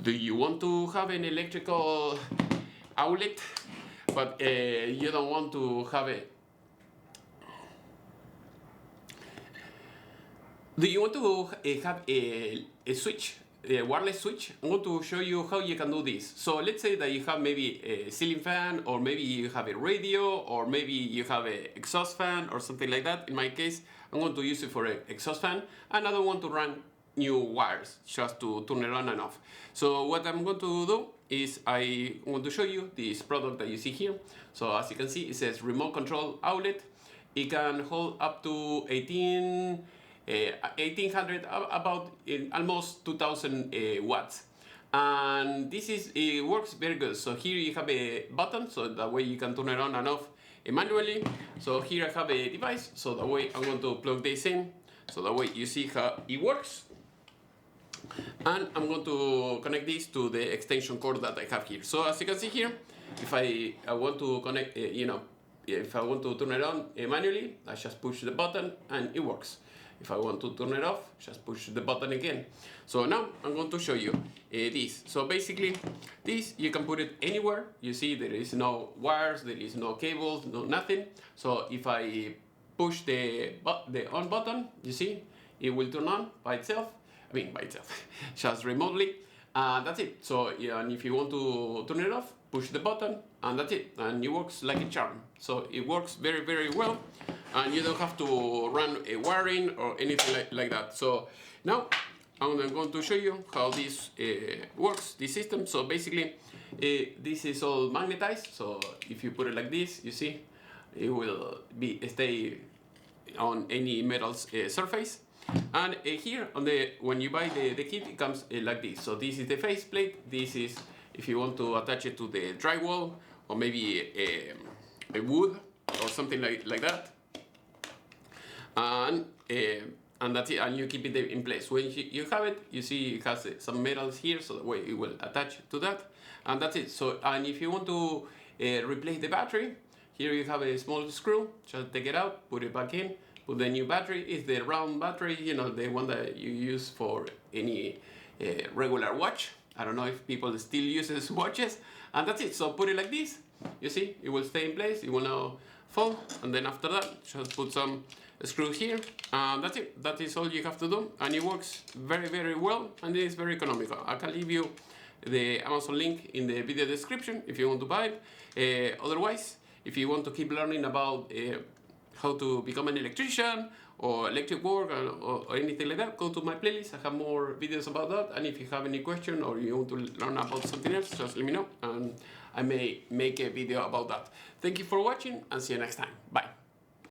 Do you want to have an electrical outlet, but you don't want to have a... Do you want to have a switch, a wireless switch? I'm going to show you how you can do this. So let's say that you have maybe a ceiling fan, or maybe you have a radio, or maybe you have an exhaust fan or something like that. In my case, I'm going to use it for an exhaust fan, and I don't want to run new wires just to turn it on and off. So what I'm going to do is I want to show you this product that you see here. So as you can see, it says remote control outlet. It can hold up to 1800, about almost 2000 watts. And this is, it works very good. So here you have a button, so that way you can turn it on and off manually. So here I have a device, so that way I'm going to plug this in, so that way you see how it works. And I'm going to connect this to the extension cord that I have here. So as you can see here, if I want to connect, if I want to turn it on manually, I just push the button and it works. If I want to turn it off, just push the button again. So now I'm going to show you this. So basically, this you can put it anywhere. You see there is no wires, there is no cables, no nothing. So if I push the on button, you see, it will turn on by itself. I mean by itself, just remotely. That's it. So yeah, and if you want to turn it off, push the button, and that's it. And it works like a charm. So it works very, very well. And you don't have to run a wiring or anything like that. So now I'm going to show you how this works, this system. So basically, this is all magnetized. So if you put it like this, you see, it will stay on any metal surface. And here on when you buy the kit, it comes like this. So this is the faceplate. This is if you want to attach it to the drywall, or maybe a wood or something like that. And that's it, and you keep it in place. When you have it, you see it has some metals here, so that way it will attach to that, and that's it. So, and if you want to replace the battery, here you have a small screw. Just take it out, put it back in, put the new battery. It's the round battery, you know, the one that you use for any regular watch. I don't know if people still use watches, and that's it. So put it like this. You see, it will stay in place. It will now fall, and then after that, just put some screw here, and that's it. That is all you have to do, and it works very, very well, and it is very economical. I can leave you the Amazon link in the video description if you want to buy it. Otherwise, if you want to keep learning about how to become an electrician or electric work or anything like that, go to my playlist. I have more videos about that, and if you have any question or you want to learn about something else, just let me know, and I may make a video about that. Thank you for watching, and see you next time. Bye.